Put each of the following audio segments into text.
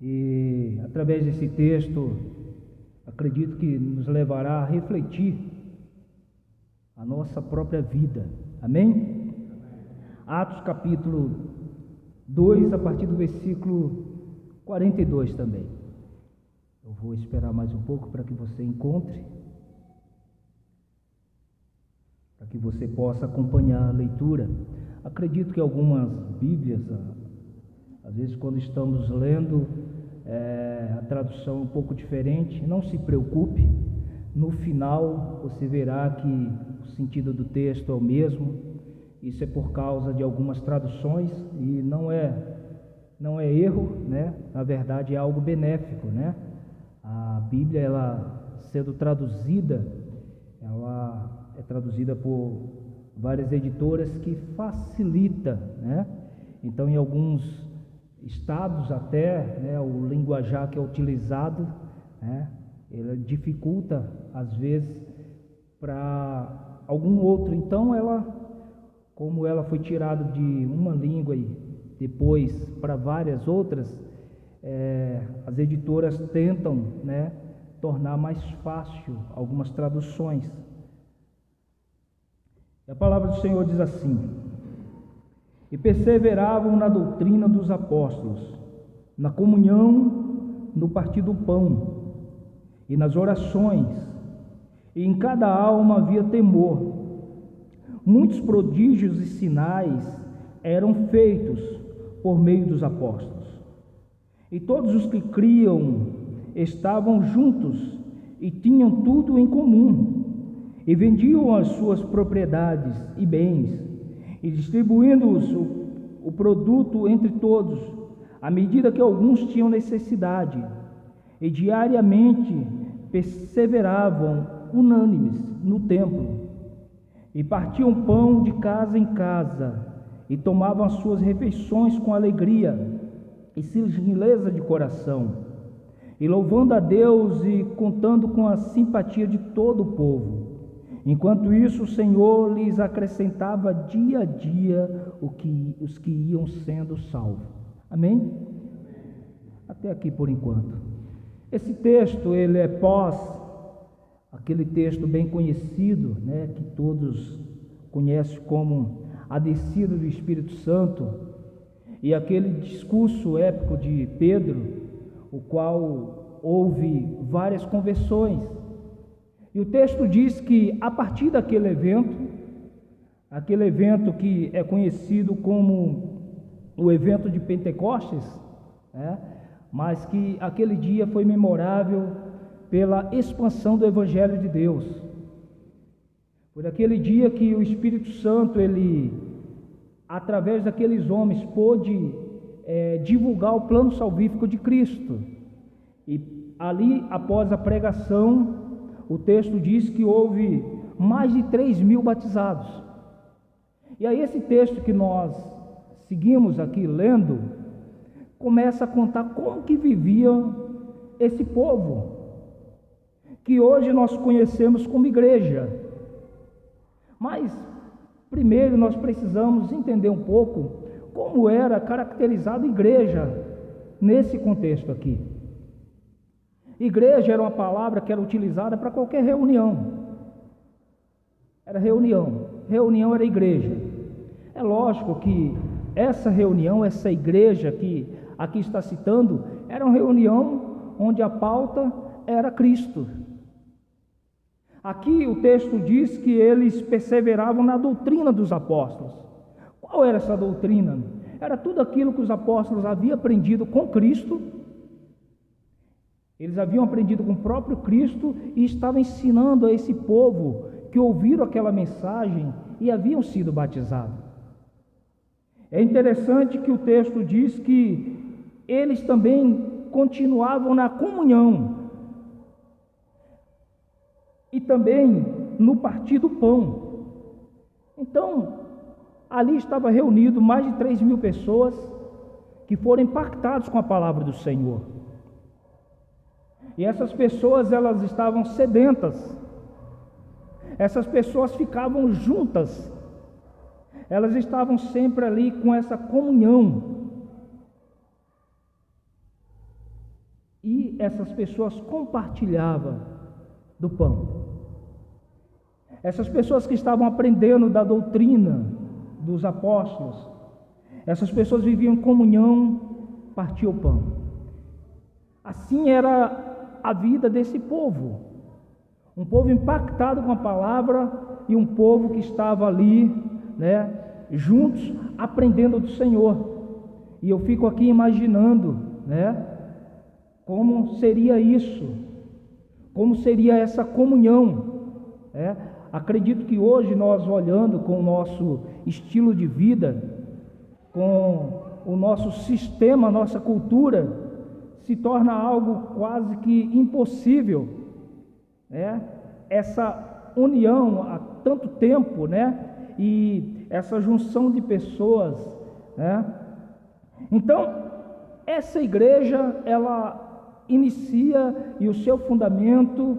E através desse texto, acredito que nos levará a refletir a nossa própria vida. Amém? Atos capítulo 2, a partir do versículo 42 também. Eu vou esperar mais um pouco para que você encontre, para que você possa acompanhar a leitura. Acredito que algumas Bíblias, às vezes quando estamos lendo, a tradução é um pouco diferente. Não se preocupe, no final você verá que o sentido do texto é o mesmo. Isso é por causa de algumas traduções e não é erro, né? Na verdade é algo benéfico, né? A Bíblia, ela sendo traduzida, ela é traduzida por várias editoras que facilita, né? Então, em alguns estados até, né, o linguajar que é utilizado, né, ele dificulta às vezes para algum outro. Então, como ela foi tirada de uma língua e depois para várias outras, as editoras tentam, né, tornar mais fácil algumas traduções. E a palavra do Senhor diz assim: e perseveravam na doutrina dos apóstolos, na comunhão, no partir do pão e nas orações, e em cada alma havia temor. Muitos prodígios e sinais eram feitos por meio dos apóstolos. E todos os que criam estavam juntos e tinham tudo em comum, e vendiam as suas propriedades e bens, e distribuindo-os o produto entre todos, à medida que alguns tinham necessidade, e diariamente perseveravam unânimes no templo, e partiam pão de casa em casa, e tomavam as suas refeições com alegria e singeleza de coração, e louvando a Deus e contando com a simpatia de todo o povo. Enquanto isso, o Senhor lhes acrescentava dia a dia os que iam sendo salvos. Amém? Até aqui por enquanto. Esse texto, ele é pós aquele texto bem conhecido, né, que todos conhecem como a descida do Espírito Santo, e aquele discurso épico de Pedro, o qual houve várias conversões. E o texto diz que a partir daquele evento que é conhecido como o evento de Pentecostes, né, mas que aquele dia foi memorável pela expansão do Evangelho de Deus. Por aquele dia que o Espírito Santo, ele, através daqueles homens, pôde divulgar o plano salvífico de Cristo. E ali, após a pregação, o texto diz que houve mais de 3.000 batizados. E aí esse texto que nós seguimos aqui lendo, começa a contar como que viviam esse povo, que hoje nós conhecemos como igreja. Mas, primeiro nós precisamos entender um pouco como era caracterizada a igreja nesse contexto aqui. Igreja era uma palavra que era utilizada para qualquer reunião. Era reunião. Reunião era igreja. É lógico que essa reunião, essa igreja que aqui está citando, era uma reunião onde a pauta era Cristo. Aqui o texto diz que eles perseveravam na doutrina dos apóstolos. Qual era essa doutrina? Era tudo aquilo que os apóstolos haviam aprendido com Cristo. Eles haviam aprendido com o próprio Cristo e estavam ensinando a esse povo que ouviram aquela mensagem e haviam sido batizados. É interessante que o texto diz que eles também continuavam na comunhão e também no partir do pão. Então, ali estava reunido mais de 3.000 pessoas que foram impactados com a palavra do Senhor. E essas pessoas, elas estavam sedentas. Essas pessoas ficavam juntas. Elas estavam sempre ali com essa comunhão. e essas pessoas compartilhavam do pão. Essas pessoas que estavam aprendendo da doutrina dos apóstolos, essas pessoas viviam em comunhão, partiam o pão. Assim era a vida desse povo, um povo impactado com a palavra e um povo que estava ali, juntos, aprendendo do Senhor. E eu fico aqui imaginando, como seria isso, como seria essa comunhão. Acredito que hoje nós, olhando com o nosso estilo de vida, com o nosso sistema, a nossa cultura, se torna algo quase que impossível, essa união há tanto tempo, e essa junção de pessoas, Então, essa igreja, ela inicia, e o seu fundamento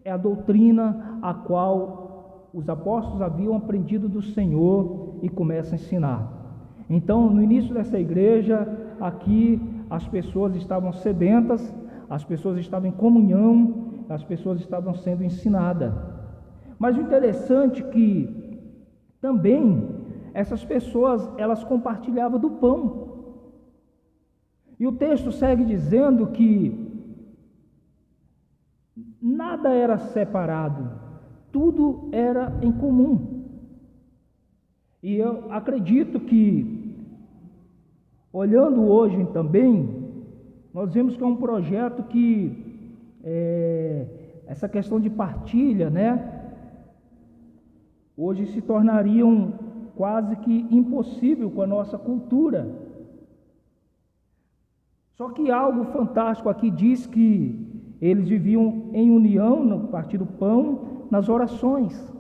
é a doutrina a qual os apóstolos haviam aprendido do Senhor e começa a ensinar. Então, no início dessa igreja, aqui as pessoas estavam sedentas, as pessoas estavam em comunhão, as pessoas estavam sendo ensinadas. Mas o interessante é que também essas pessoas, elas compartilhavam do pão. E o texto segue dizendo que nada era separado, tudo era em comum. E eu acredito que, olhando hoje também, nós vemos que é um projeto que, essa questão de partilha, hoje se tornariam quase que impossível com a nossa cultura. Só que algo fantástico aqui diz que eles viviam em união no partir do pão, nas orações.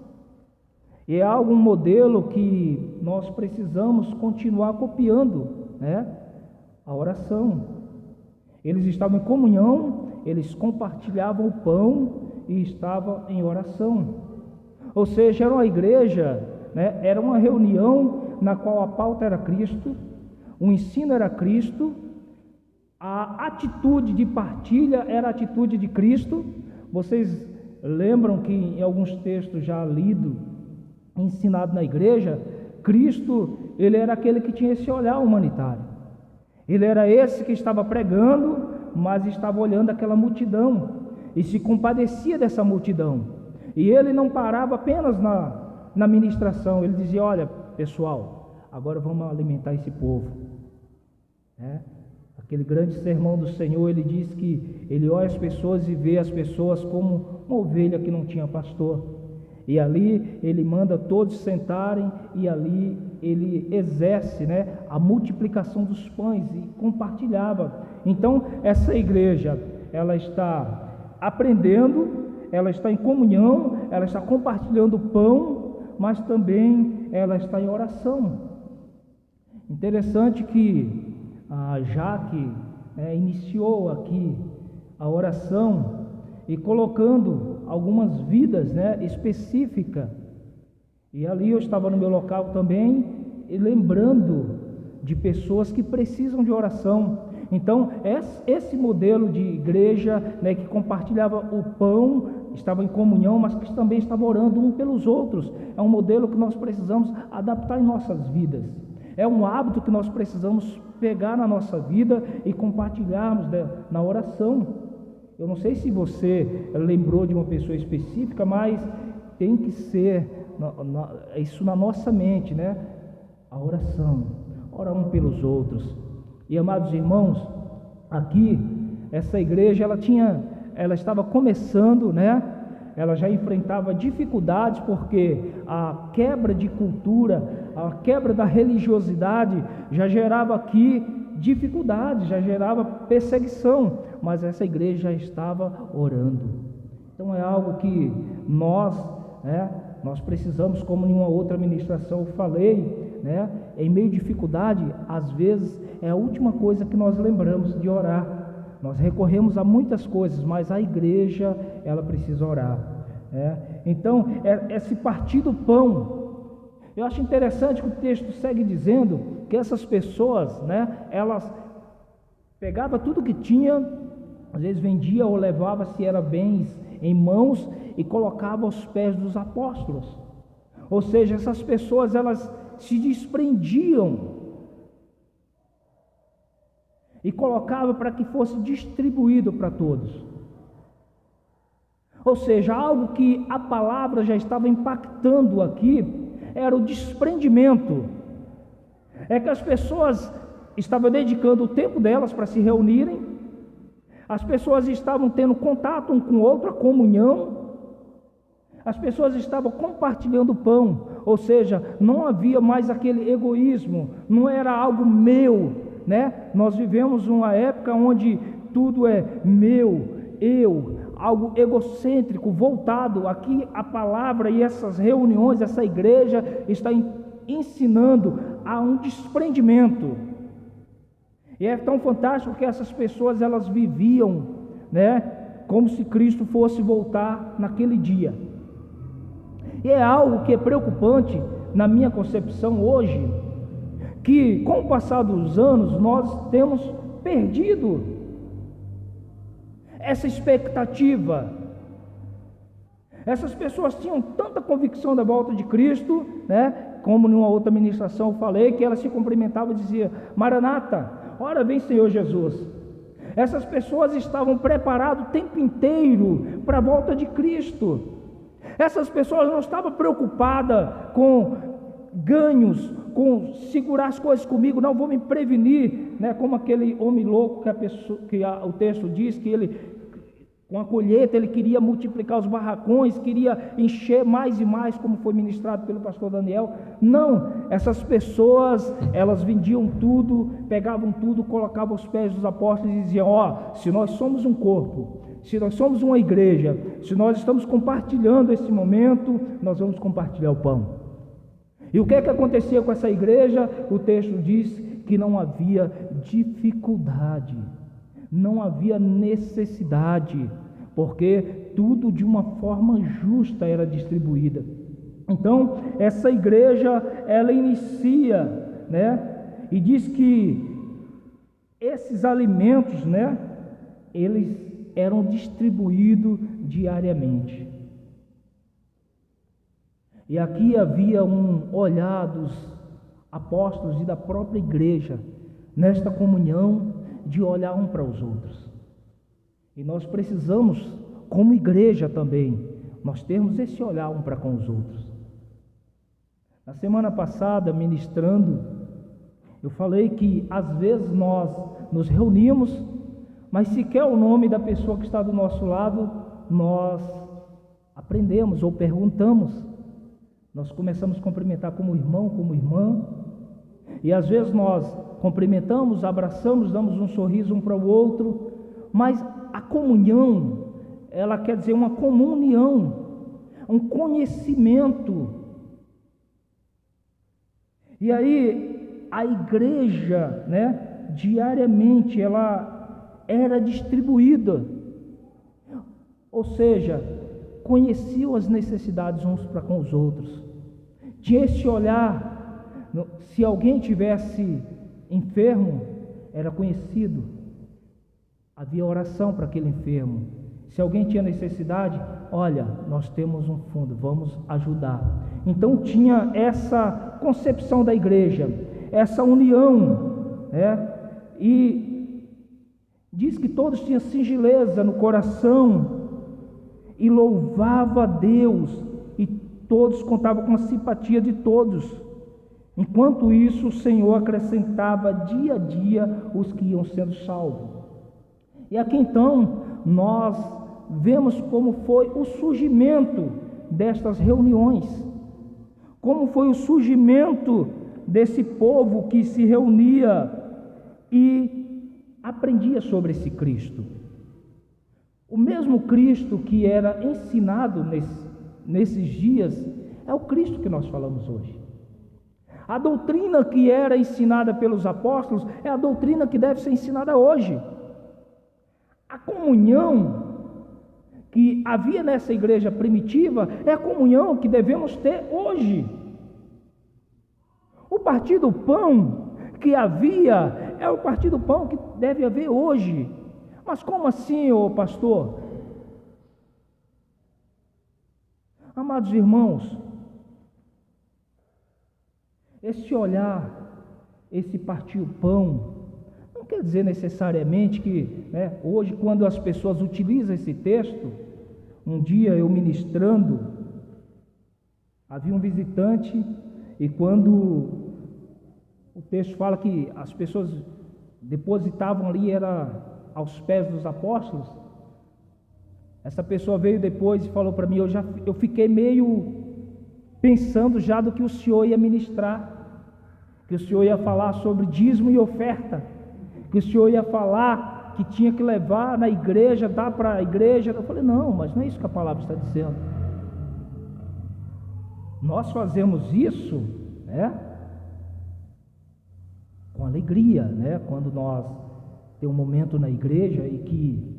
E é algo, um modelo que nós precisamos continuar copiando, a oração. Eles estavam em comunhão, eles compartilhavam o pão e estavam em oração. Ou seja, era uma igreja, era uma reunião na qual a pauta era Cristo, o ensino era Cristo, a atitude de partilha era a atitude de Cristo. Vocês lembram que em alguns textos já lido, ensinado na igreja, Cristo, ele era aquele que tinha esse olhar humanitário. Ele era esse que estava pregando, mas estava olhando aquela multidão e se compadecia dessa multidão. E ele não parava apenas na ministração, ele dizia: olha, pessoal, agora vamos alimentar esse povo. Aquele grande sermão do Senhor, ele diz que ele olha as pessoas e vê as pessoas como uma ovelha que não tinha pastor. E ali ele manda todos sentarem, e ali ele exerce, a multiplicação dos pães e compartilhava. Então, essa igreja, ela está aprendendo, ela está em comunhão, ela está compartilhando o pão, mas também ela está em oração. Interessante que a Jaque iniciou aqui a oração e colocando algumas vidas específicas. E ali eu estava no meu local também, e lembrando de pessoas que precisam de oração. Então, esse modelo de igreja, que compartilhava o pão, estava em comunhão, mas que também estava orando um pelos outros, é um modelo que nós precisamos adaptar em nossas vidas. É um hábito que nós precisamos pegar na nossa vida e compartilharmos na oração. Eu não sei se você lembrou de uma pessoa específica, mas tem que ser isso na nossa mente, a oração, orar um pelos outros. E, amados irmãos, aqui essa igreja ela estava começando, ela já enfrentava dificuldades, porque a quebra de cultura, a quebra da religiosidade já gerava aqui dificuldades, já gerava perseguição, mas essa igreja já estava orando. Então é algo que nós precisamos, como em uma outra ministração eu falei, em meio de dificuldade, às vezes é a última coisa que nós lembramos de orar. Nós recorremos a muitas coisas, mas a igreja, ela precisa orar. Então, esse partir do pão, eu acho interessante que o texto segue dizendo que essas pessoas, elas pegavam tudo que tinha às vezes vendia ou levava, se era bens, em mãos e colocava aos pés dos apóstolos. Ou seja, essas pessoas, elas se desprendiam e colocava para que fosse distribuído para todos. Ou seja, algo que a palavra já estava impactando aqui era o desprendimento. É que as pessoas estavam dedicando o tempo delas para se reunirem, as pessoas estavam tendo contato um com o outro, a comunhão, as pessoas estavam compartilhando o pão, ou seja, não havia mais aquele egoísmo, não era algo meu, né? Nós vivemos uma época onde tudo é meu, eu, algo egocêntrico, voltado. Aqui a palavra e essas reuniões, essa igreja está ensinando a um desprendimento. E é tão fantástico que essas pessoas, elas viviam, né, como se Cristo fosse voltar naquele dia. E é algo que é preocupante na minha concepção hoje, que com o passar dos anos nós temos perdido essa expectativa. Essas pessoas tinham tanta convicção da volta de Cristo, né? Como numa outra ministração eu falei, que elas se cumprimentavam e diziam: Maranata, ora vem Senhor Jesus. Essas pessoas estavam preparadas o tempo inteiro para a volta de Cristo. Essas pessoas não estavam preocupadas com ganhos, com segurar as coisas comigo, não vou me prevenir, né? Como aquele homem louco o texto diz que ele, com a colheita, ele queria multiplicar os barracões, queria encher mais e mais, como foi ministrado pelo pastor Daniel. Não, essas pessoas, elas vendiam tudo, pegavam tudo, colocavam aos pés dos apóstolos e diziam: ó, se nós somos um corpo, se nós somos uma igreja, se nós estamos compartilhando esse momento, nós vamos compartilhar o pão. E o que é que acontecia com essa igreja? O texto diz que não havia dificuldade, não havia necessidade, porque tudo de uma forma justa era distribuída. Então, essa igreja, ela inicia, né? E diz que esses alimentos, né? Eles eram distribuídos diariamente. E aqui havia um olhar dos apóstolos e da própria igreja, nesta comunhão, de olhar um para os outros. E nós precisamos, como igreja também, nós termos esse olhar um para com os outros. Na semana passada, ministrando, eu falei que às vezes nós nos reunimos, mas sequer o nome da pessoa que está do nosso lado nós aprendemos ou perguntamos. Nós começamos a cumprimentar como irmão, como irmã, e às vezes nós cumprimentamos, abraçamos, damos um sorriso um para o outro, mas a comunhão, ela quer dizer uma comunhão, um conhecimento. E aí a igreja, né, diariamente ela era distribuída, ou seja, conheciam as necessidades uns para com os outros. Tinha esse olhar, se alguém tivesse enfermo, era conhecido, havia oração para aquele enfermo. Se alguém tinha necessidade, olha, nós temos um fundo, vamos ajudar. Então tinha essa concepção da igreja, essa união, né? E diz que todos tinham singeleza no coração e louvava a Deus, e todos contavam com a simpatia de todos. Enquanto isso, o Senhor acrescentava dia a dia os que iam sendo salvos. E aqui então nós vemos como foi o surgimento destas reuniões, como foi o surgimento desse povo que se reunia e aprendia sobre esse Cristo. O mesmo Cristo que era ensinado nesses dias é o Cristo que nós falamos hoje. A doutrina que era ensinada pelos apóstolos é a doutrina que deve ser ensinada hoje. A comunhão que havia nessa igreja primitiva é a comunhão que devemos ter hoje. O partir do pão que havia é o partir do pão que deve haver hoje. Mas como assim, ô pastor? Amados irmãos, esse olhar, esse partir o pão, não quer dizer necessariamente que, hoje, quando as pessoas utilizam esse texto, um dia eu ministrando, havia um visitante, e quando o texto fala que as pessoas depositavam ali, era aos pés dos apóstolos, essa pessoa veio depois e falou para mim, eu fiquei meio pensando já do que o senhor ia ministrar, que o senhor ia falar sobre dízimo e oferta, que o senhor ia falar que tinha que levar na igreja, dar para a igreja. Eu falei, não, mas não é isso que a palavra está dizendo. Nós fazemos isso, com alegria, quando nós temos um momento na igreja e que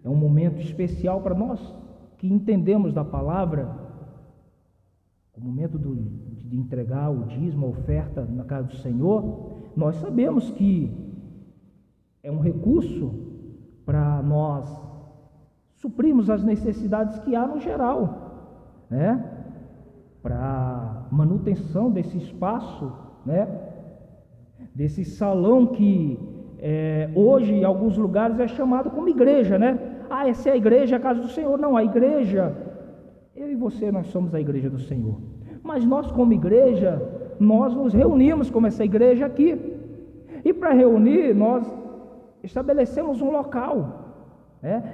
é um momento especial para nós que entendemos da palavra, o momento de entregar o dízimo, a oferta na casa do Senhor. Nós sabemos que é um recurso para nós suprirmos as necessidades que há no geral, para manutenção desse espaço, desse salão que hoje em alguns lugares é chamado como igreja, essa é a igreja, a casa do Senhor. Não, a igreja, eu e você, nós somos a igreja do Senhor, mas nós como igreja, nós nos reunimos como essa igreja aqui, e para reunir, nós estabelecemos um local,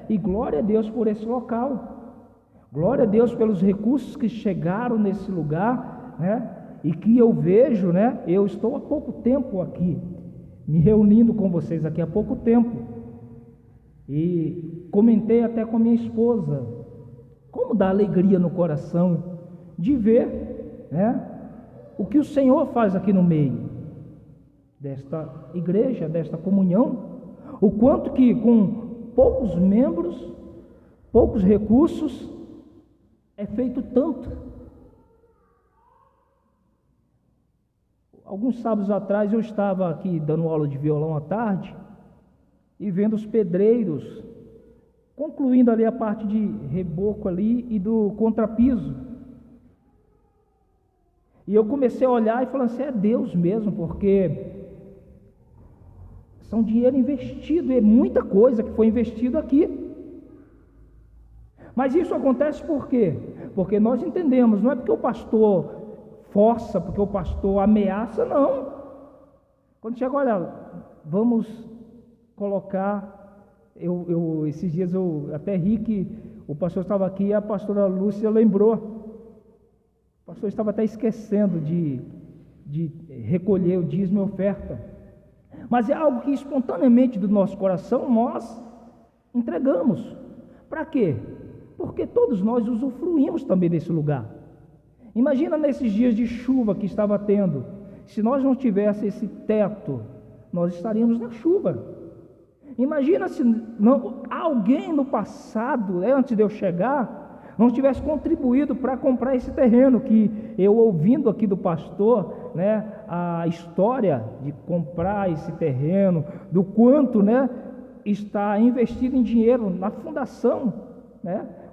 e glória a Deus por esse local, glória a Deus pelos recursos que chegaram nesse lugar, e que eu vejo, eu estou há pouco tempo aqui, me reunindo com vocês aqui há pouco tempo, e comentei até com a minha esposa, como dá alegria no coração de ver, o que o Senhor faz aqui no meio desta igreja, desta comunhão, o quanto que com poucos membros, poucos recursos, é feito tanto. Alguns sábados atrás eu estava aqui dando aula de violão à tarde e vendo os pedreiros concluindo ali a parte de reboco ali e do contrapiso. E eu comecei a olhar e falar assim, é Deus mesmo, porque são dinheiro investido, é muita coisa que foi investido aqui. Mas isso acontece por quê? Porque nós entendemos, não é porque o pastor força, porque o pastor ameaça, não. Quando chega, olha, vamos colocar, esses dias eu até ri que o pastor estava aqui e a pastora Lúcia lembrou, o pastor estava até esquecendo de recolher o dízimo e oferta, mas é algo que espontaneamente do nosso coração nós entregamos. Para quê? Porque todos nós usufruímos também desse lugar. Imagina nesses dias de chuva que estava tendo, se nós não tivéssemos esse teto, nós estaríamos na chuva. Imagina se alguém no passado, antes de eu chegar, não tivesse contribuído para comprar esse terreno, que eu ouvindo aqui do pastor, a história de comprar esse terreno, do quanto, está investido em dinheiro na fundação,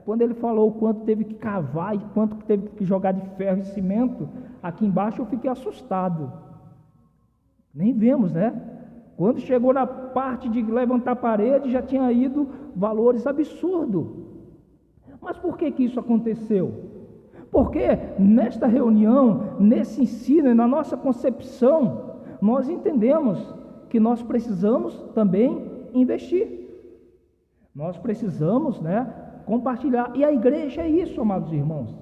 quando ele falou o quanto teve que cavar e quanto teve que jogar de ferro e cimento aqui embaixo, eu fiquei assustado. Nem vemos, Quando chegou na parte de levantar a parede, já tinha ido valores absurdos. Mas por que isso aconteceu? Porque nesta reunião, nesse ensino e na nossa concepção, nós entendemos que nós precisamos também investir. Nós precisamos, compartilhar. E a igreja é isso, amados irmãos.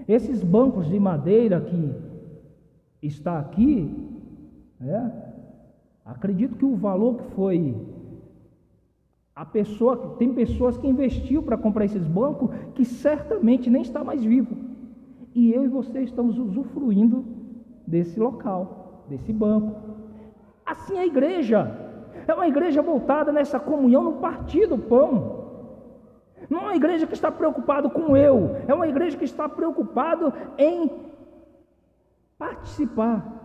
Esses bancos de madeira que está aqui, acredito que o valor que foi tem pessoas que investiu para comprar esses bancos que certamente nem está mais vivo. E eu e você estamos usufruindo desse local, desse banco. Assim a igreja é uma igreja voltada nessa comunhão, no partir do pão. Não é uma igreja que está preocupada com eu, é uma igreja que está preocupada em participar.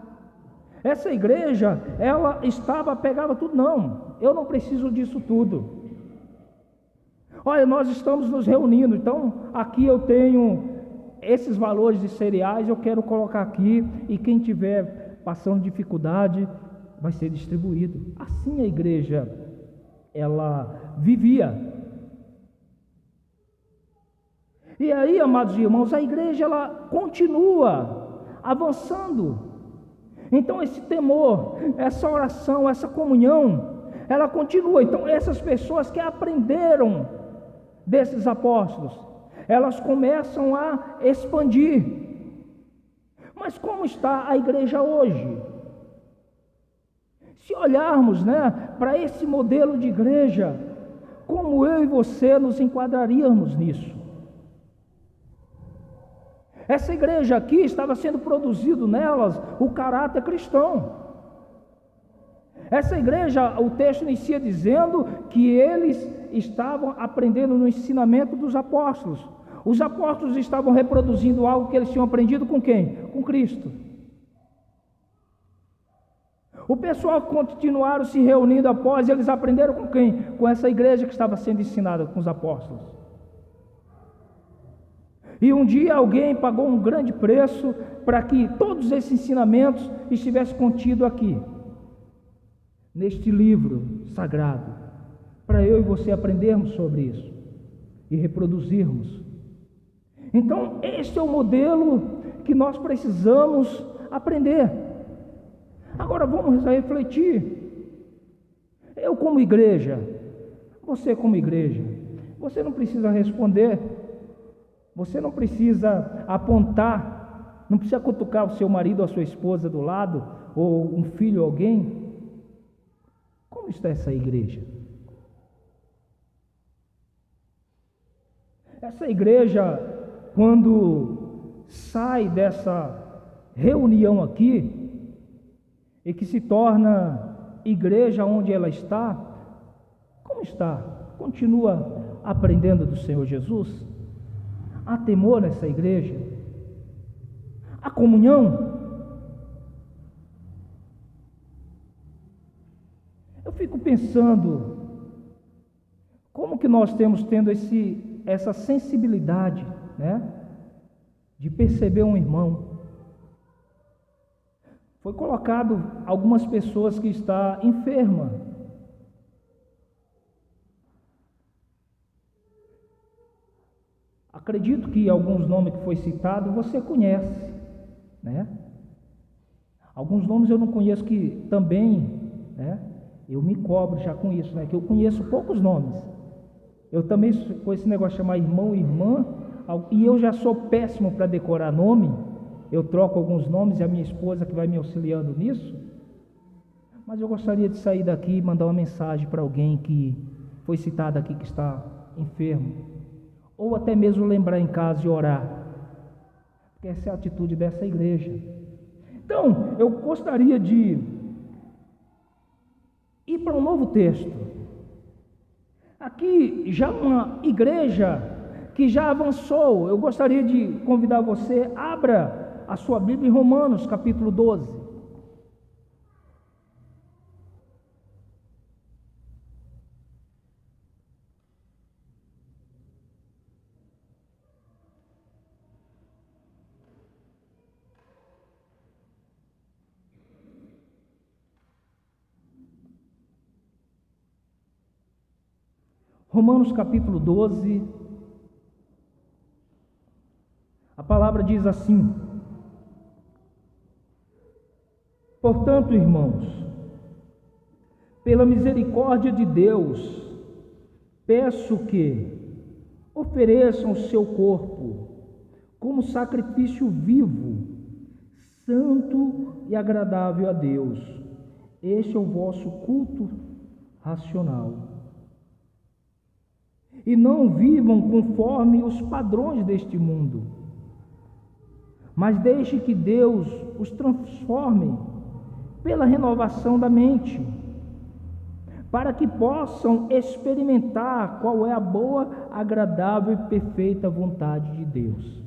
Essa igreja, ela pegava tudo, não. eu não preciso disso tudo. Olha, nós estamos nos reunindo, então aqui eu tenho esses valores de cereais, eu quero colocar aqui, e quem tiver passando dificuldade vai ser distribuído. Assim a igreja, ela vivia. E aí, amados irmãos, a igreja, ela continua avançando. Então esse temor, essa oração, essa comunhão, ela continua. Então essas pessoas que aprenderam desses apóstolos, elas começam a expandir. Mas como está a igreja hoje? Se olharmos, para esse modelo de igreja, como eu e você nos enquadraríamos nisso? Essa igreja aqui estava sendo produzido nelas o caráter cristão. Essa igreja, o texto inicia dizendo que eles estavam aprendendo no ensinamento dos apóstolos. Os apóstolos estavam reproduzindo algo que eles tinham aprendido com quem? Com Cristo. O pessoal continuaram se reunindo após, eles aprenderam com quem? Com essa igreja que estava sendo ensinada com os apóstolos. E um dia alguém pagou um grande preço para que todos esses ensinamentos estivessem contidos aqui, neste livro sagrado, para eu e você aprendermos sobre isso e reproduzirmos. Então, este é o modelo que nós precisamos aprender. Agora vamos refletir. Eu como igreja, você como igreja, você não precisa responder, você não precisa apontar, não precisa cutucar o seu marido ou a sua esposa do lado, ou um filho, alguém. Como está essa igreja? Essa igreja, quando sai dessa reunião aqui, e que se torna igreja onde ela está, como está? Continua aprendendo do Senhor Jesus? Há temor nessa igreja? Há comunhão? Eu fico pensando, como que nós temos tendo essa sensibilidade, de perceber um irmão. Foi colocado algumas pessoas que está enferma. Acredito que alguns nomes que foi citado você conhece, Alguns nomes eu não conheço que também, eu me cobro já com isso, que eu conheço poucos nomes. Eu também, com esse negócio de chamar irmão e irmã, e eu já sou péssimo para decorar nome, eu troco alguns nomes e a minha esposa que vai me auxiliando nisso, mas eu gostaria de sair daqui e mandar uma mensagem para alguém que foi citado aqui que está enfermo, ou até mesmo lembrar em casa e orar, porque essa é a atitude dessa igreja. Então, eu gostaria de ir para um novo texto. Aqui, já uma igreja que já avançou, eu gostaria de convidar você, abra a sua Bíblia em Romanos, capítulo 12. Romanos capítulo 12, a palavra diz assim: portanto, irmãos, pela misericórdia de Deus, peço que ofereçam o seu corpo como sacrifício vivo, santo e agradável a Deus. Este é o vosso culto racional. E não vivam conforme os padrões deste mundo, mas deixe que Deus os transforme pela renovação da mente, para que possam experimentar qual é a boa, agradável e perfeita vontade de Deus.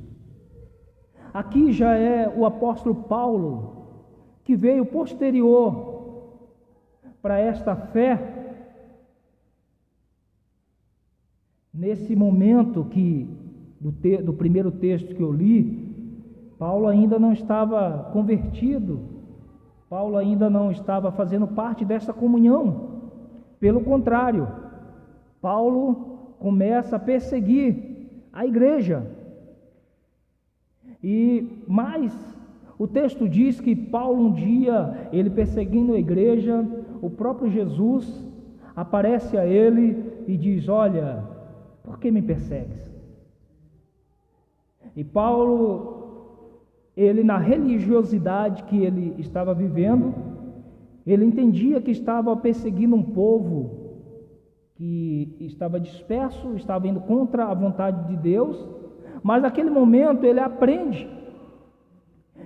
Aqui já é o apóstolo Paulo, que veio posterior para esta fé, nesse momento do primeiro texto que eu li, Paulo ainda não estava convertido, Paulo ainda não estava fazendo parte dessa comunhão. Pelo contrário, Paulo começa a perseguir a igreja. Mas o texto diz que Paulo, um dia, ele perseguindo a igreja, o próprio Jesus aparece a ele e diz: olha, por que me persegues? E Paulo, ele, na religiosidade que ele estava vivendo, ele entendia que estava perseguindo um povo que estava disperso, estava indo contra a vontade de Deus, mas naquele momento ele aprende,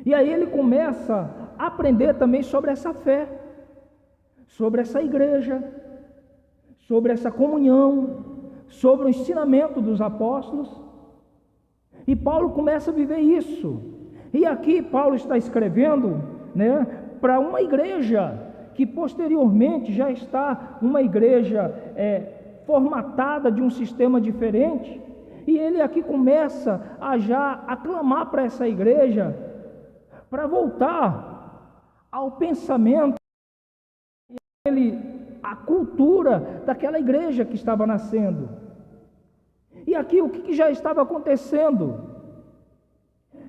e aí ele começa a aprender também sobre essa fé, sobre essa igreja, sobre essa comunhão, sobre o ensinamento dos apóstolos. E Paulo começa a viver isso. E aqui Paulo está escrevendo, para uma igreja que posteriormente já está uma igreja formatada de um sistema diferente. E ele aqui começa a já aclamar para essa igreja para voltar ao pensamento, a cultura daquela igreja que estava nascendo. E aqui o que já estava acontecendo?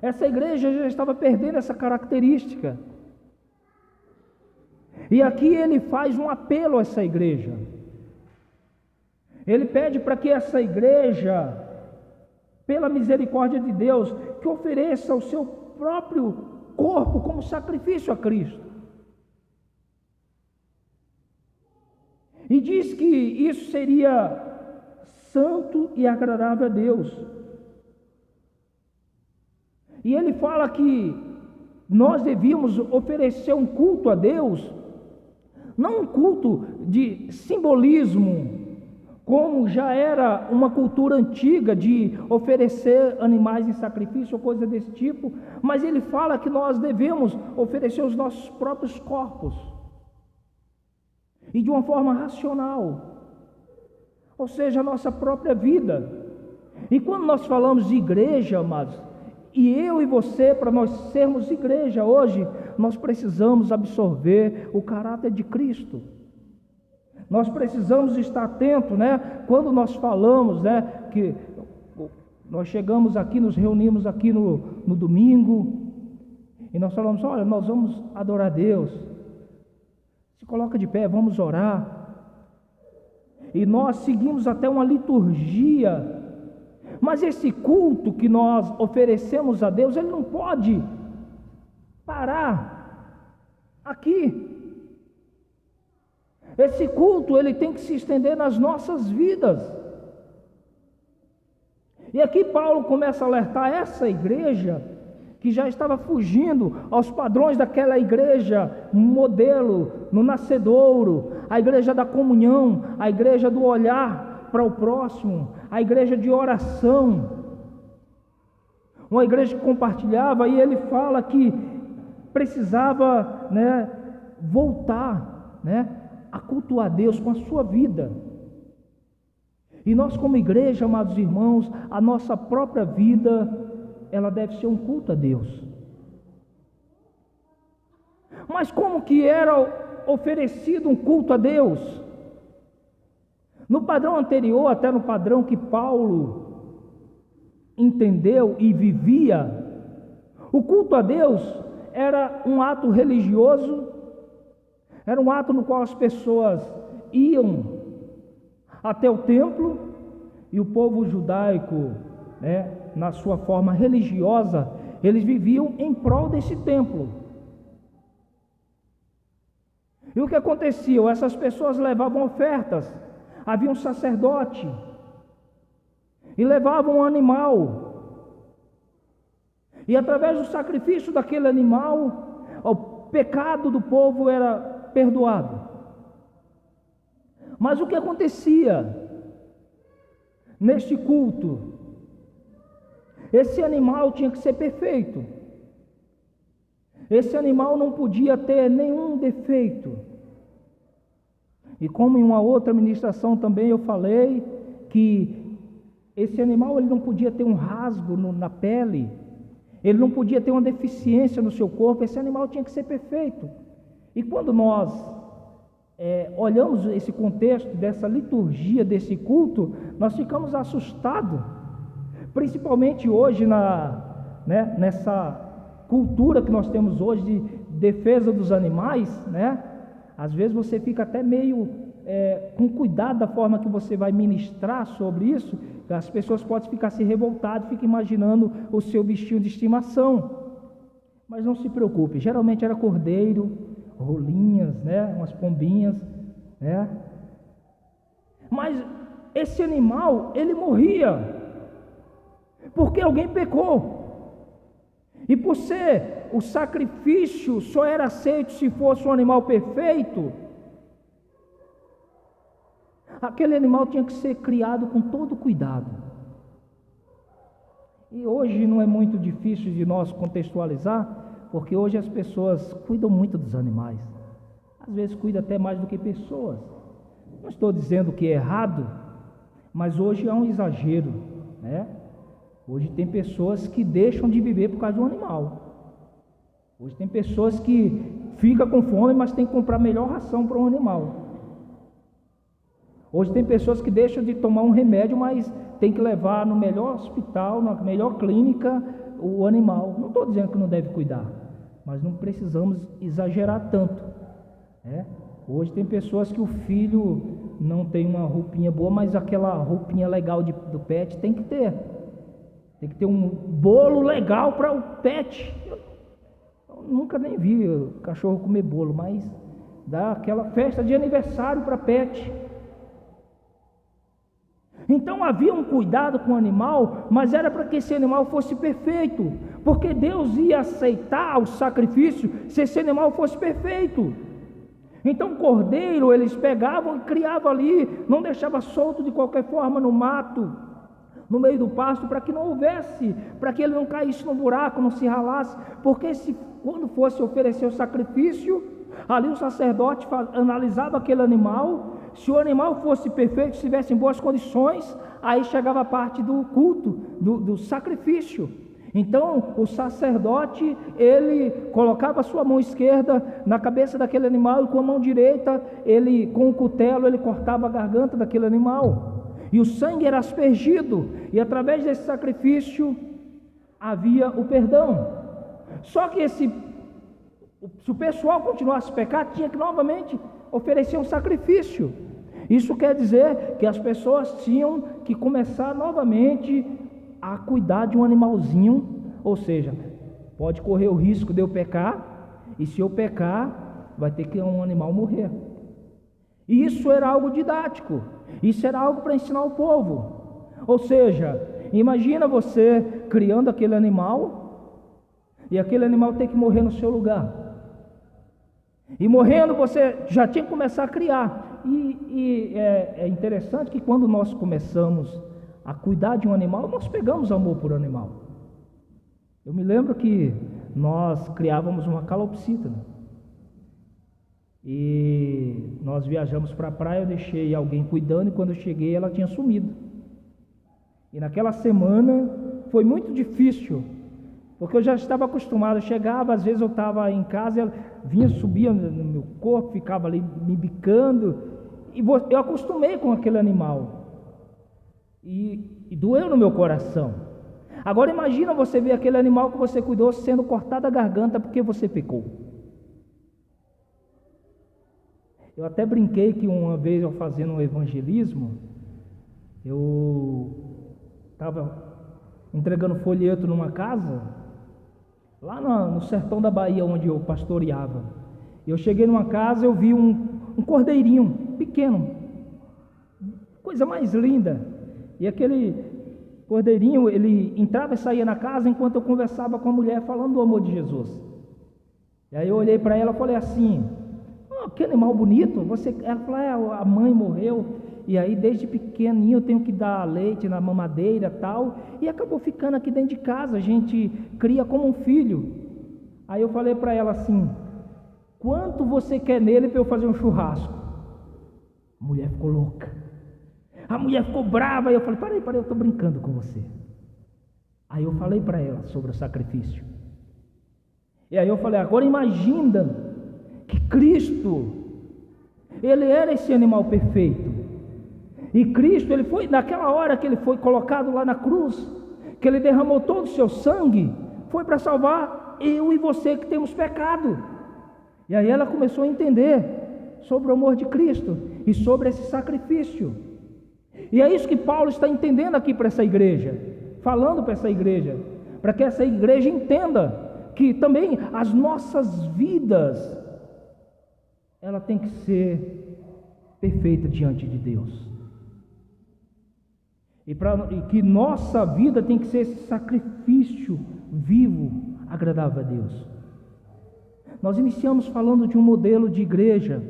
Essa igreja já estava perdendo essa característica. E aqui ele faz um apelo a essa igreja. Ele pede para que essa igreja, pela misericórdia de Deus, que ofereça o seu próprio corpo como sacrifício a Cristo. E diz que isso seria santo e agradável a Deus. E ele fala que nós devíamos oferecer um culto a Deus, não um culto de simbolismo, como já era uma cultura antiga de oferecer animais em sacrifício ou coisa desse tipo, mas ele fala que nós devemos oferecer os nossos próprios corpos, e de uma forma racional, ou seja, a nossa própria vida. E quando nós falamos de igreja, amados, e eu e você, para nós sermos igreja hoje, nós precisamos absorver o caráter de Cristo. Nós precisamos estar atentos, quando nós falamos, que nós chegamos aqui, nos reunimos aqui no domingo, e nós falamos: olha, nós vamos adorar a Deus. Se coloca de pé, vamos orar. E nós seguimos até uma liturgia. Mas esse culto que nós oferecemos a Deus, ele não pode parar aqui. Esse culto, ele tem que se estender nas nossas vidas. E aqui Paulo começa a alertar essa igreja que já estava fugindo aos padrões daquela igreja modelo no nascedouro, a igreja da comunhão, a igreja do olhar para o próximo, a igreja de oração, uma igreja que compartilhava. E ele fala que precisava voltar a cultuar Deus com a sua vida. E nós, como igreja, amados irmãos, a nossa própria vida, ela deve ser um culto a Deus. Mas como que era oferecido um culto a Deus? No padrão anterior, até no padrão que Paulo entendeu e vivia, o culto a Deus era um ato religioso, era um ato no qual as pessoas iam até o templo, e o povo judaico, na sua forma religiosa, eles viviam em prol desse templo. E o que acontecia? Essas pessoas levavam ofertas, havia um sacerdote, e levavam um animal, e através do sacrifício daquele animal, o pecado do povo era perdoado. Mas o que acontecia neste culto? Esse animal tinha que ser perfeito. Esse animal não podia ter nenhum defeito. E como em uma outra ministração também eu falei, que esse animal ele não podia ter um rasgo na pele, ele não podia ter uma deficiência no seu corpo, esse animal tinha que ser perfeito. E quando nós olhamos esse contexto dessa liturgia, desse culto, nós ficamos assustados, principalmente hoje nessa cultura que nós temos hoje de defesa dos animais, né? Às vezes você fica até meio com cuidado da forma que você vai ministrar sobre isso, as pessoas podem ficar se revoltadas, ficar imaginando o seu bichinho de estimação, mas não se preocupe, geralmente era cordeiro, rolinhas, né? Umas pombinhas, né? Mas esse animal, ele morria, porque alguém pecou. E por ser o sacrifício só era aceito se fosse um animal perfeito, aquele animal tinha que ser criado com todo cuidado. E hoje não é muito difícil de nós contextualizar, porque hoje as pessoas cuidam muito dos animais, às vezes cuidam até mais do que pessoas. Não estou dizendo que é errado, mas hoje é um exagero, né? Hoje tem pessoas que deixam de viver por causa de um animal. Hoje tem pessoas que ficam com fome, mas tem que comprar melhor ração para um animal. Hoje tem pessoas que deixam de tomar um remédio, mas tem que levar no melhor hospital, na melhor clínica, o animal. Não estou dizendo que não deve cuidar, mas não precisamos exagerar tanto, né? Hoje tem pessoas que o filho não tem uma roupinha boa, mas aquela roupinha legal do pet tem que ter. Tem que ter um bolo legal para o pet. Eu nunca nem vi o cachorro comer bolo, mas dá aquela festa de aniversário para pet. Então havia um cuidado com o animal, mas era para que esse animal fosse perfeito, porque Deus ia aceitar o sacrifício se esse animal fosse perfeito. Então o cordeiro eles pegavam e criavam ali, não deixava solto de qualquer forma no mato, no meio do pasto, para que não houvesse, para que ele não caísse no buraco, não se ralasse, porque quando fosse oferecer o sacrifício, ali o sacerdote analisava aquele animal. Se o animal fosse perfeito, se tivesse em boas condições, aí chegava a parte do culto, do sacrifício. Então o sacerdote, ele colocava a sua mão esquerda na cabeça daquele animal, e com a mão direita, com o cutelo, ele cortava a garganta daquele animal, e o sangue era aspergido, e através desse sacrifício havia o perdão. Só que se o pessoal continuasse a pecar, tinha que novamente oferecer um sacrifício. Isso quer dizer que as pessoas tinham que começar novamente a cuidar de um animalzinho, ou seja, pode correr o risco de eu pecar, e se eu pecar, vai ter que um animal morrer. E isso era algo didático, isso era algo para ensinar o povo. Ou seja, imagina você criando aquele animal, e aquele animal tem que morrer no seu lugar. E morrendo você já tinha que começar a criar. E é interessante que quando nós começamos a cuidar de um animal, nós pegamos amor por animal. Eu me lembro que nós criávamos uma calopsita, né? E nós viajamos para a praia, eu deixei alguém cuidando, e quando eu cheguei ela tinha sumido. E naquela semana foi muito difícil, porque eu já estava acostumado, eu chegava, às vezes eu estava em casa, ela vinha, subia no meu corpo, ficava ali me bicando, e eu acostumei com aquele animal, e doeu no meu coração. Agora imagina você ver aquele animal que você cuidou sendo cortado a garganta porque você pecou. Eu até brinquei que uma vez eu fazendo um evangelismo, eu estava entregando folheto numa casa, lá no sertão da Bahia, onde eu pastoreava. Eu cheguei numa casa, eu vi um cordeirinho pequeno, coisa mais linda, e aquele cordeirinho, ele entrava e saía na casa enquanto eu conversava com a mulher, falando do amor de Jesus. E aí eu olhei para ela e falei assim: oh, que animal bonito. Ela falou: a mãe morreu, e aí desde pequenininho eu tenho que dar leite na mamadeira e tal, e acabou ficando aqui dentro de casa, a gente cria como um filho. Aí eu falei para ela assim: quanto você quer nele para eu fazer um churrasco? A mulher ficou louca. A mulher ficou brava, e eu falei, peraí, eu estou brincando com você. Aí eu falei para ela sobre o sacrifício. E aí eu falei, agora imagina que Cristo, Ele era esse animal perfeito. E Cristo, Ele foi, naquela hora que Ele foi colocado lá na cruz, que Ele derramou todo o seu sangue, foi para salvar eu e você que temos pecado. E aí ela começou a entender sobre o amor de Cristo e sobre esse sacrifício. E é isso que Paulo está entendendo aqui para essa igreja, falando para essa igreja, para que essa igreja entenda que também as nossas vidas, ela tem que ser perfeita diante de Deus. E que nossa vida tem que ser esse sacrifício vivo, agradável a Deus. Nós iniciamos falando de um modelo de igreja.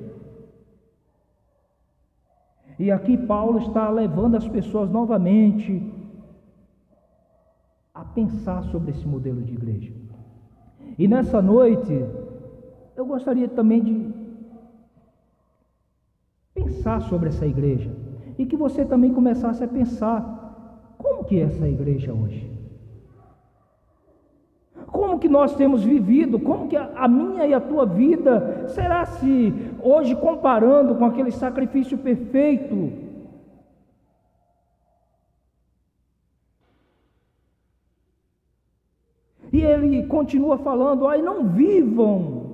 E aqui Paulo está levando as pessoas novamente a pensar sobre esse modelo de igreja. E nessa noite, eu gostaria também de pensar sobre essa igreja. E que você também começasse a pensar, como que é essa igreja hoje? Como que nós temos vivido? Como que a minha e a tua vida será se hoje comparando com aquele sacrifício perfeito? E ele continua falando, não vivam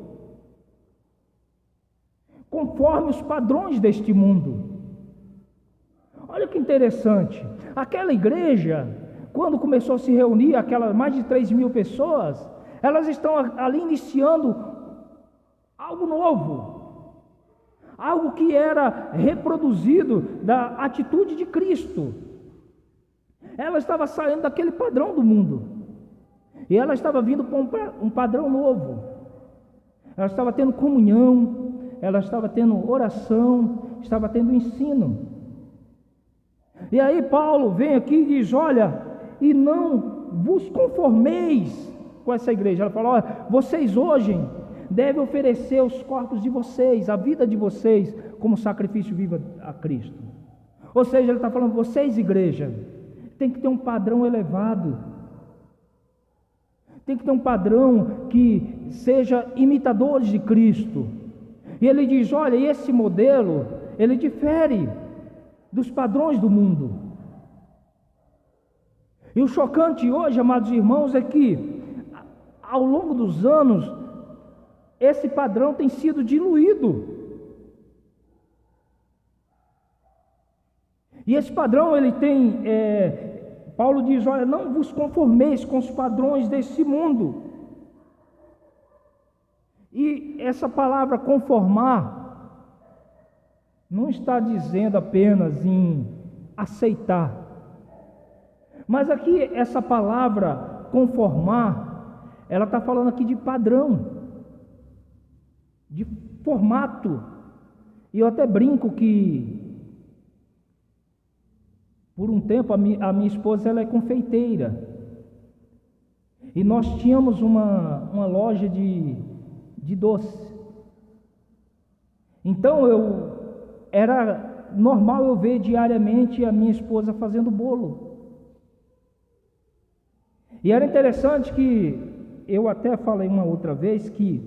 conforme os padrões deste mundo. Olha que interessante, aquela igreja, quando começou a se reunir, aquelas mais de 3.000 pessoas, elas estão ali iniciando algo novo, algo que era reproduzido da atitude de Cristo. Ela estava saindo daquele padrão do mundo, e ela estava vindo para um padrão novo. Ela estava tendo comunhão, ela estava tendo oração, estava tendo ensino. E aí Paulo vem aqui e diz, olha, e não vos conformeis com essa igreja. Ela fala, olha, vocês hoje devem oferecer os corpos de vocês, a vida de vocês, como sacrifício vivo a Cristo. Ou seja, ele está falando, vocês igreja, tem que ter um padrão elevado, tem que ter um padrão que seja imitadores de Cristo. E ele diz, olha, esse modelo, ele difere dos padrões do mundo. E o chocante hoje, amados irmãos, é que ao longo dos anos esse padrão tem sido diluído. E esse padrão ele tem, Paulo diz, olha, não vos conformeis com os padrões desse mundo. E essa palavra conformar não está dizendo apenas em aceitar, mas aqui essa palavra conformar, ela está falando aqui de padrão, de formato. E eu até brinco que por um tempo a minha esposa ela é confeiteira, e nós tínhamos uma loja de doce. Então era normal eu ver diariamente a minha esposa fazendo bolo. E era interessante que, eu até falei uma outra vez que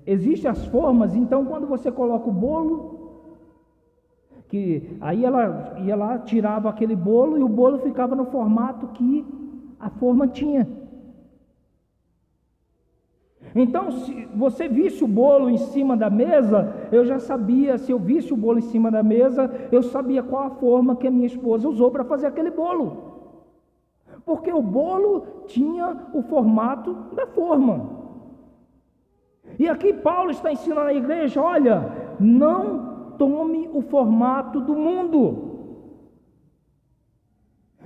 existem as formas. Então quando você coloca o bolo, que aí ela ia lá, tirava aquele bolo, e o bolo ficava no formato que a forma tinha. Então, se você visse o bolo em cima da mesa, eu já sabia, se eu visse o bolo em cima da mesa, eu sabia qual a forma que a minha esposa usou para fazer aquele bolo. Porque o bolo tinha o formato da forma. E aqui Paulo está ensinando a igreja, olha, não tome o formato do mundo.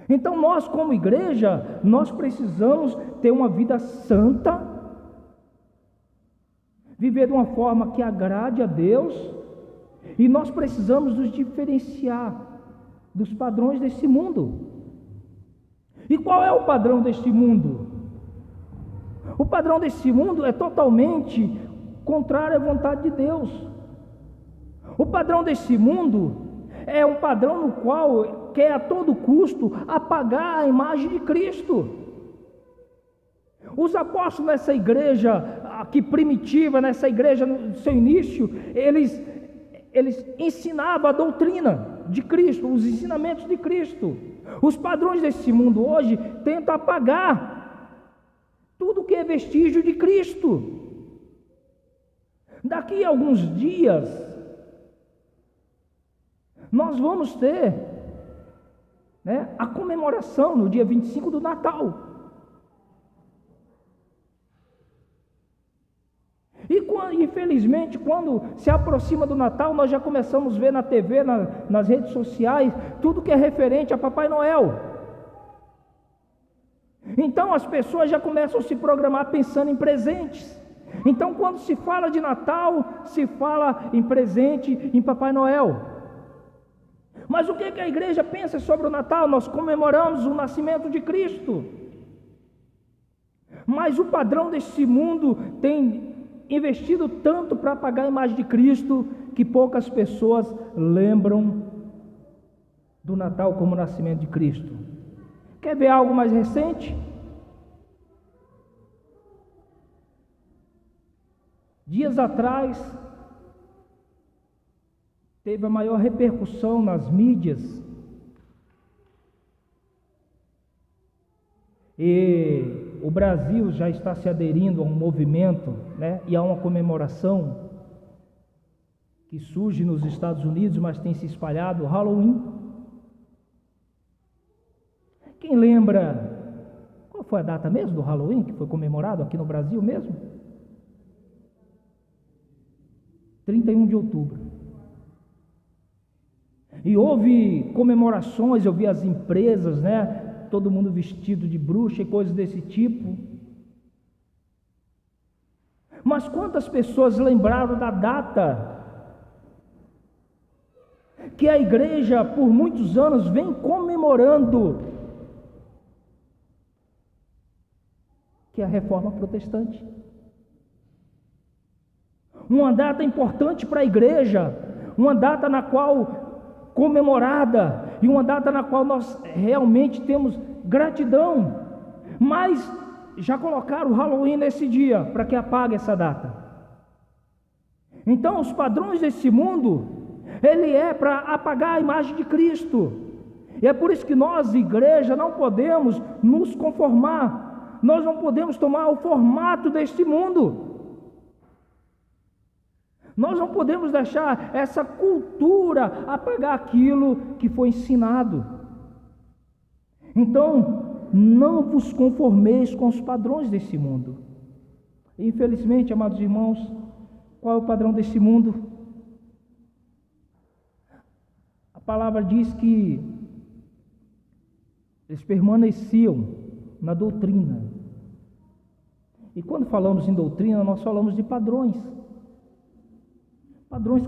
Então nós como igreja, nós precisamos ter uma vida santa, viver de uma forma que agrade a Deus, e nós precisamos nos diferenciar dos padrões desse mundo. E qual é o padrão deste mundo? O padrão desse mundo é totalmente contrário à vontade de Deus. O padrão desse mundo é um padrão no qual quer a todo custo apagar a imagem de Cristo. Os apóstolos nessa igreja aqui primitiva, nessa igreja no seu início, eles ensinavam a doutrina de Cristo, os ensinamentos de Cristo. Os padrões desse mundo hoje tentam apagar tudo que é vestígio de Cristo. Daqui a alguns dias, nós vamos ter, a comemoração no dia 25 do Natal. E infelizmente, quando se aproxima do Natal, nós já começamos a ver na TV, nas redes sociais, tudo que é referente a Papai Noel. Então as pessoas já começam a se programar pensando em presentes. Então quando se fala de Natal, se fala em presente, em Papai Noel. Mas o que a igreja pensa sobre o Natal? Nós comemoramos o nascimento de Cristo. Mas o padrão desse mundo tem investido tanto para apagar a imagem de Cristo, que poucas pessoas lembram do Natal como o nascimento de Cristo. Quer ver algo mais recente? Dias atrás, teve a maior repercussão nas mídias, e o Brasil já está se aderindo a um movimento, e a uma comemoração que surge nos Estados Unidos, mas tem se espalhado, o Halloween. Quem lembra, qual foi a data mesmo do Halloween, que foi comemorado aqui no Brasil mesmo? 31 de outubro. E houve comemorações, eu vi as empresas, todo mundo vestido de bruxa e coisas desse tipo. Mas quantas pessoas lembraram da data que a igreja por muitos anos vem comemorando, que é a Reforma Protestante? Uma data importante para a igreja, uma data na qual comemorada, e uma data na qual nós realmente temos gratidão, mas já colocaram o Halloween nesse dia, para que apague essa data. Então os padrões desse mundo, ele é para apagar a imagem de Cristo, e é por isso que nós, igreja, não podemos nos conformar, nós não podemos tomar o formato deste mundo. Nós não podemos deixar essa cultura apagar aquilo que foi ensinado. Então, não vos conformeis com os padrões desse mundo. Infelizmente, amados irmãos, qual é o padrão desse mundo? A palavra diz que eles permaneciam na doutrina. E quando falamos em doutrina, nós falamos de padrões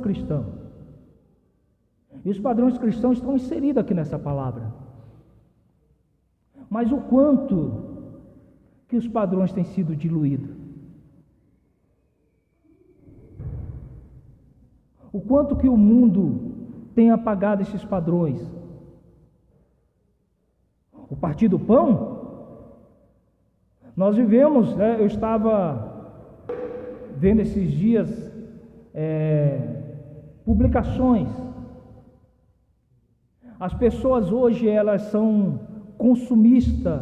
cristãos. E os padrões cristãos estão inseridos aqui nessa palavra. Mas o quanto que os padrões têm sido diluídos? O quanto que o mundo tem apagado esses padrões? O partir do pão? Nós vivemos, eu estava vendo esses dias publicações. As pessoas hoje, elas são consumistas,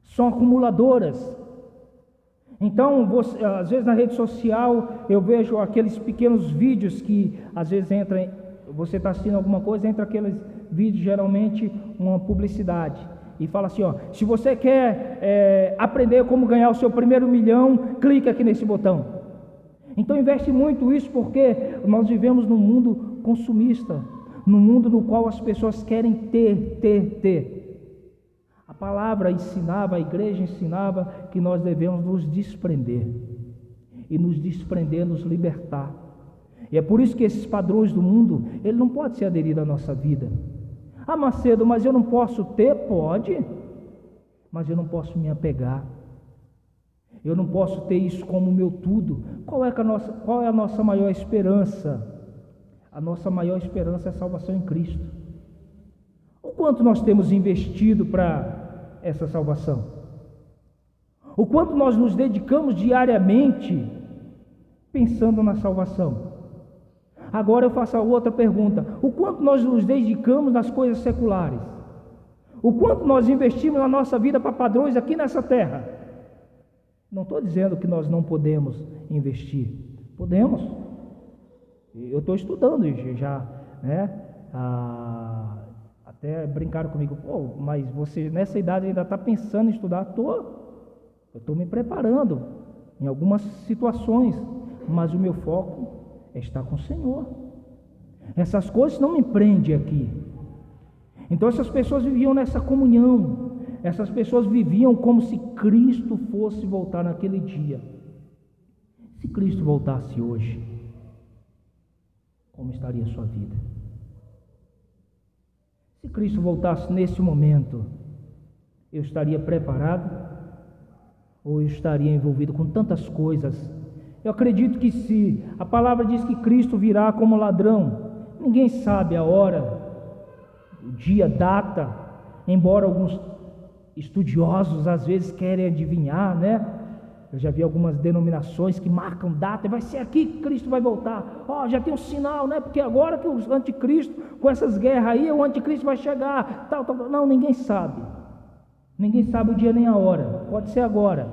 são acumuladoras. Então, às vezes na rede social, eu vejo aqueles pequenos vídeos que às vezes entram, você está assistindo alguma coisa, entra aqueles vídeos, geralmente uma publicidade, e fala assim, se você quer aprender como ganhar o seu primeiro milhão, clique aqui nesse botão. Então investe muito isso, porque nós vivemos num mundo consumista, num mundo no qual as pessoas querem ter. A palavra ensinava, a igreja ensinava que nós devemos nos desprender, e nos desprender, nos libertar. E é por isso que esses padrões do mundo, ele não pode ser aderido à nossa vida. Ah, Macedo, mas eu não posso ter? Pode, mas eu não posso me apegar. Eu não posso ter isso como meu tudo. Qual é a nossa maior esperança? a nossa maior esperança é a salvação em Cristo. O quanto nós temos investido para essa salvação? O quanto nós nos dedicamos diariamente pensando na salvação? Agora eu faço a outra pergunta: o quanto nós nos dedicamos nas coisas seculares? O quanto nós investimos na nossa vida para padrões aqui nessa terra? Não estou dizendo que nós não podemos investir. Podemos. Eu estou estudando já, né? Até brincaram comigo: pô, mas você nessa idade ainda está pensando em estudar? Eu estou me preparando em algumas situações, mas o meu foco é estar com o Senhor. Essas coisas não me prendem aqui. Então essas pessoas viviam nessa comunhão, essas pessoas viviam como se Cristo fosse voltar naquele dia. Se Cristo voltasse hoje, como estaria a sua vida? Se Cristo voltasse nesse momento, eu estaria preparado? Ou eu estaria envolvido com tantas coisas? Eu acredito que se a palavra diz que Cristo virá como ladrão, ninguém sabe a hora, o dia, data, embora alguns estudiosos às vezes querem adivinhar, né? Eu já vi algumas denominações que marcam data, vai ser aqui que Cristo vai voltar. Já tem um sinal, né? Porque agora que o anticristo, com essas guerras aí, o anticristo vai chegar, tal. Não, ninguém sabe. Ninguém sabe o dia nem a hora. Pode ser agora.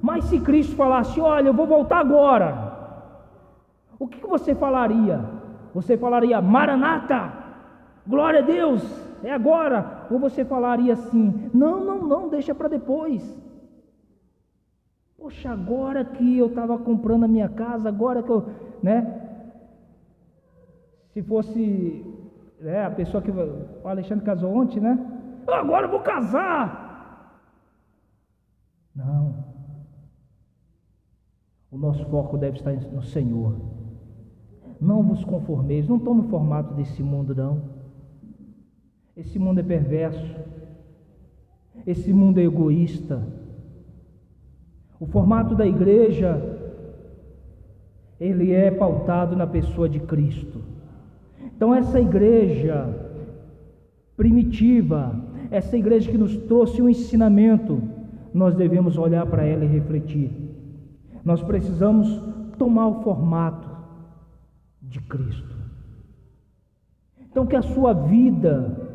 Mas se Cristo falasse: olha, eu vou voltar agora, o que você falaria? Você falaria: Maranata, glória a Deus, é agora? Ou você falaria assim: não, deixa para depois. Poxa, agora que eu estava comprando a minha casa, agora que eu, né? Se fosse, a pessoa que o Alexandre casou ontem, né? Agora eu vou casar. Não. O nosso foco deve estar no Senhor. Não vos conformeis, não tome o formato desse mundo, não. Esse mundo é perverso. Esse mundo é egoísta. O formato da igreja, ele é pautado na pessoa de Cristo. Então essa igreja primitiva, essa igreja que nos trouxe um ensinamento, nós devemos olhar para ela e refletir. Nós precisamos tomar o formato de Cristo. Então que a sua vida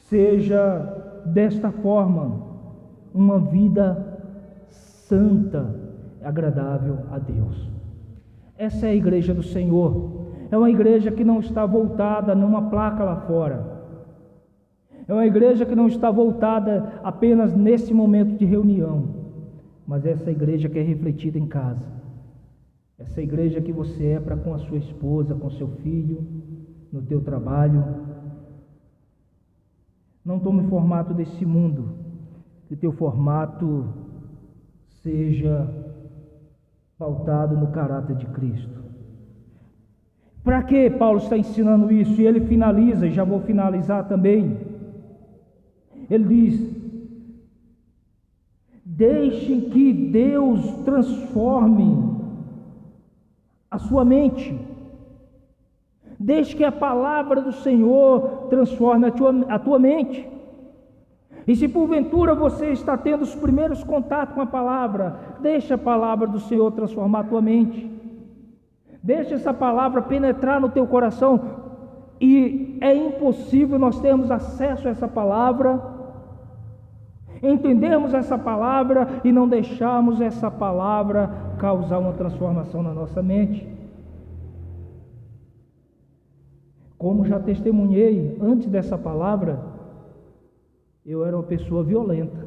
seja desta forma, uma vida santa, agradável a Deus. Essa é a igreja do Senhor. É uma igreja que não está voltada numa placa lá fora. É uma igreja que não está voltada apenas nesse momento de reunião, mas essa igreja que é refletida em casa. Essa igreja que você é para com a sua esposa, com seu filho, no teu trabalho. Não tome o formato desse mundo, que o teu formato seja pautado no caráter de Cristo. Para que Paulo está ensinando isso? E ele finaliza, e já vou finalizar também. Ele diz: deixem que Deus transforme a sua mente. Deixe que a palavra do Senhor transforme a tua mente. E se porventura você está tendo os primeiros contatos com a palavra, deixe a palavra do Senhor transformar a tua mente. Deixe essa palavra penetrar no teu coração. E é impossível nós termos acesso a essa palavra, entendermos essa palavra e não deixarmos essa palavra causar uma transformação na nossa mente. Como já testemunhei, antes dessa palavra, eu era uma pessoa violenta.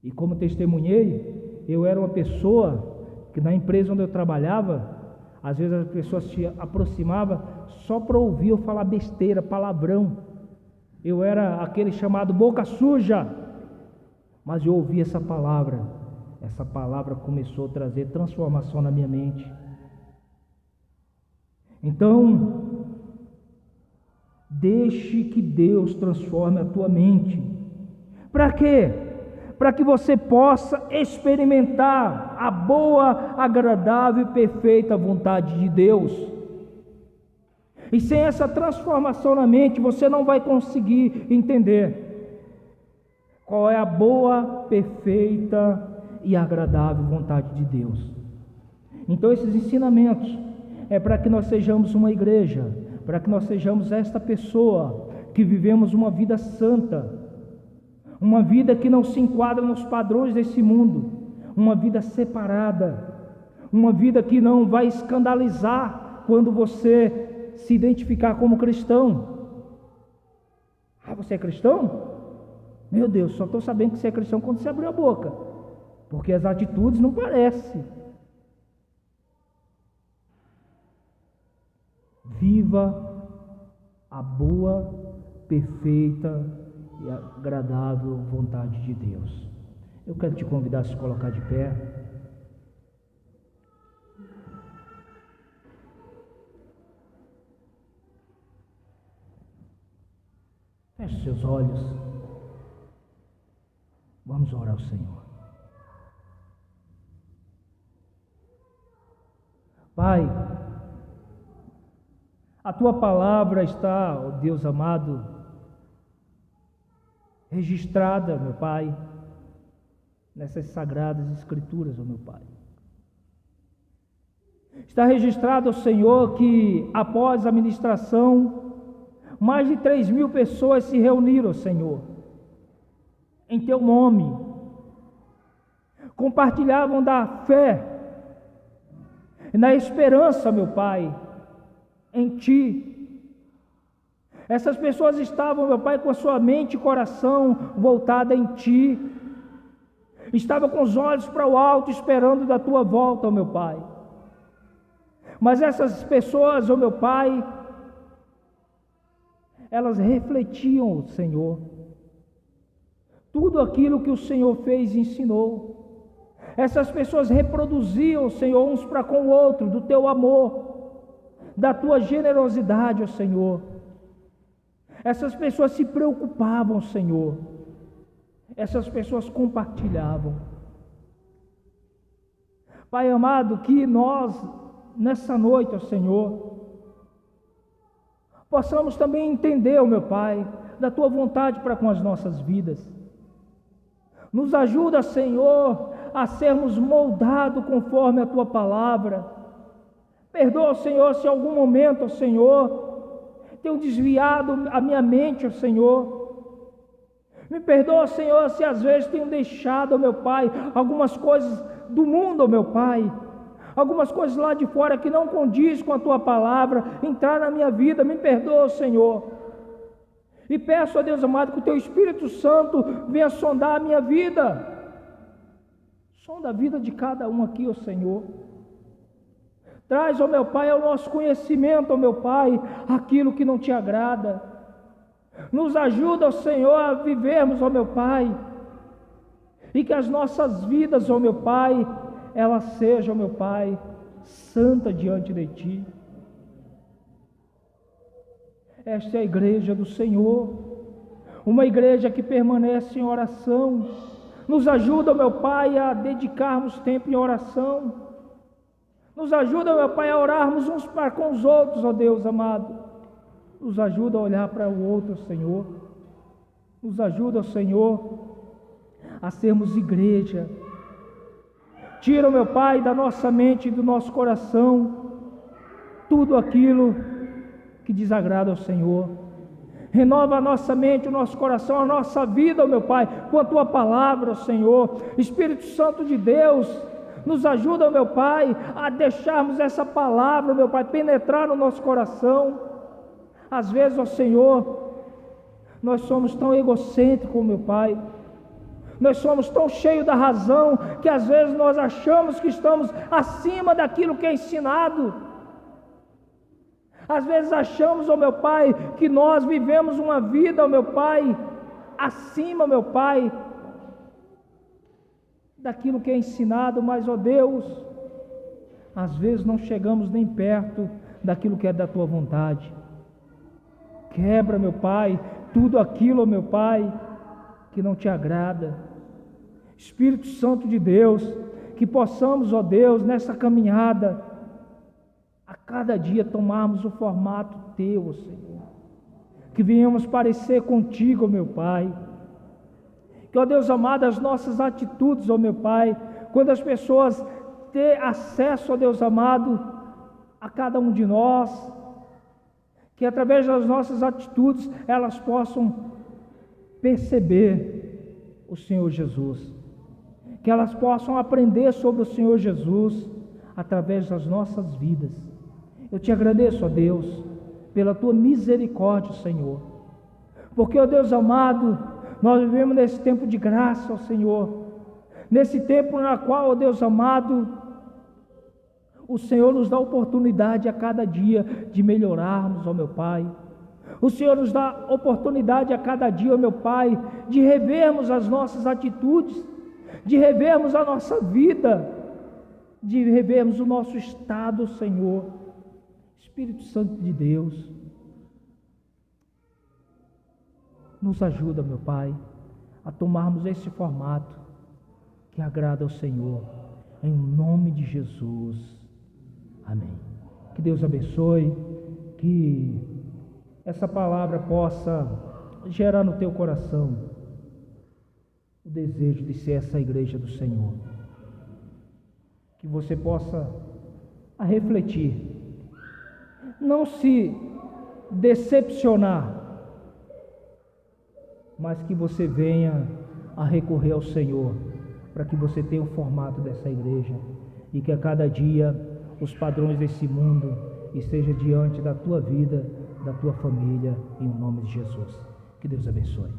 E como testemunhei, eu era uma pessoa que na empresa onde eu trabalhava, às vezes as pessoas se aproximavam só para ouvir eu falar besteira, palavrão. Eu era aquele chamado boca suja, mas eu ouvi essa palavra começou a trazer transformação na minha mente. Então, deixe que Deus transforme a tua mente. Para quê? para que você possa experimentar a boa, agradável e perfeita vontade de Deus. E sem essa transformação na mente, você não vai conseguir entender qual é a boa, perfeita e agradável vontade de Deus. Então esses ensinamentos é para que nós sejamos uma igreja, para que nós sejamos esta pessoa que vivemos uma vida santa, uma vida que não se enquadra nos padrões desse mundo, uma vida separada, uma vida que não vai escandalizar quando você se identificar como cristão. Ah, você é cristão? Meu Deus, só estou sabendo que você é cristão quando você abriu a boca, porque as atitudes não parecem. Viva a boa, perfeita e agradável vontade de Deus. Eu quero te convidar a se colocar de pé. Feche seus olhos. Vamos orar ao Senhor. Pai, a Tua palavra está, ó Deus amado, registrada, meu Pai, nessas sagradas escrituras, ó meu Pai. Está registrado, ó Senhor, que após a ministração, mais de 3.000 pessoas se reuniram, Senhor, em Teu nome, compartilhavam da fé e na esperança, meu Pai, em Ti. Essas pessoas estavam, meu Pai, com a sua mente e coração voltada em Ti, estavam com os olhos para o alto, esperando da Tua volta, ó meu Pai. Mas essas pessoas, ó meu Pai, elas refletiam, Senhor, tudo aquilo que o Senhor fez e ensinou. Essas pessoas reproduziam, Senhor, uns para com o outro, do Teu amor, da Tua generosidade, ó Senhor. Essas pessoas se preocupavam, Senhor. Essas pessoas compartilhavam. Pai amado, que nós, nessa noite, ó Senhor, possamos também entender, ó meu Pai, da Tua vontade para com as nossas vidas. Nos ajuda, Senhor, a sermos moldados conforme a Tua palavra. Perdoa, Senhor, se em algum momento, ó Senhor, tenho desviado a minha mente, ó Senhor. Me perdoa, Senhor, se às vezes tenho deixado, ó meu Pai, algumas coisas do mundo, ó meu Pai, algumas coisas lá de fora que não condiz com a Tua palavra, entrar na minha vida. Me perdoa, Senhor. E peço a Deus amado que o Teu Espírito Santo venha sondar a minha vida. Sonda a vida de cada um aqui, ó Senhor. Traz, ó meu Pai, ao nosso conhecimento, ó meu Pai, aquilo que não Te agrada. Nos ajuda, ó Senhor, a vivermos, ó meu Pai, e que as nossas vidas, ó meu Pai, elas sejam, ó meu Pai, santa diante de Ti. Esta é a igreja do Senhor, uma igreja que permanece em oração. Nos ajuda, ó meu Pai, a dedicarmos tempo em oração. Nos ajuda, meu Pai, a orarmos uns para com os outros, ó Deus amado. Nos ajuda a olhar para o outro, Senhor. Nos ajuda, Senhor, a sermos igreja. Tira, meu Pai, da nossa mente e do nosso coração tudo aquilo que desagrada ao Senhor. Renova a nossa mente, o nosso coração, a nossa vida, meu Pai, com a Tua palavra, Senhor. Espírito Santo de Deus, nos ajuda, meu Pai, a deixarmos essa palavra, meu Pai, penetrar no nosso coração. Às vezes, ó Senhor, nós somos tão egocêntricos, meu Pai. Nós somos tão cheios da razão que às vezes nós achamos que estamos acima daquilo que é ensinado. Às vezes achamos, ó meu Pai, que nós vivemos uma vida, ó meu Pai, acima, meu Pai, daquilo que é ensinado, mas, ó Deus, às vezes não chegamos nem perto daquilo que é da Tua vontade. Quebra, meu Pai, tudo aquilo, ó meu Pai, que não Te agrada. Espírito Santo de Deus, que possamos, ó Deus, nessa caminhada, a cada dia tomarmos o formato Teu, ó Senhor. Que venhamos parecer contigo, ó meu Pai. Que, ó Deus amado, as nossas atitudes, ó meu Pai, quando as pessoas têm acesso, ó Deus amado, a cada um de nós, que através das nossas atitudes elas possam perceber o Senhor Jesus, que elas possam aprender sobre o Senhor Jesus através das nossas vidas. Eu te agradeço, ó Deus, pela tua misericórdia, Senhor, porque, ó Deus amado, nós vivemos nesse tempo de graça, ó Senhor, nesse tempo na qual, ó Deus amado, o Senhor nos dá oportunidade a cada dia de melhorarmos, ó meu Pai. O Senhor nos dá oportunidade a cada dia, ó meu Pai, de revermos as nossas atitudes, de revermos a nossa vida, de revermos o nosso estado, Senhor. Espírito Santo de Deus, nos ajuda, meu Pai, a tomarmos esse formato que agrada ao Senhor, em nome de Jesus. Amém. Que Deus abençoe, que essa palavra possa gerar no teu coração o desejo de ser essa igreja do Senhor. Que você possa a refletir, não se decepcionar, mas que você venha a recorrer ao Senhor, para que você tenha o formato dessa igreja, e que a cada dia os padrões desse mundo estejam diante da tua vida, da tua família, em nome de Jesus. Que Deus abençoe.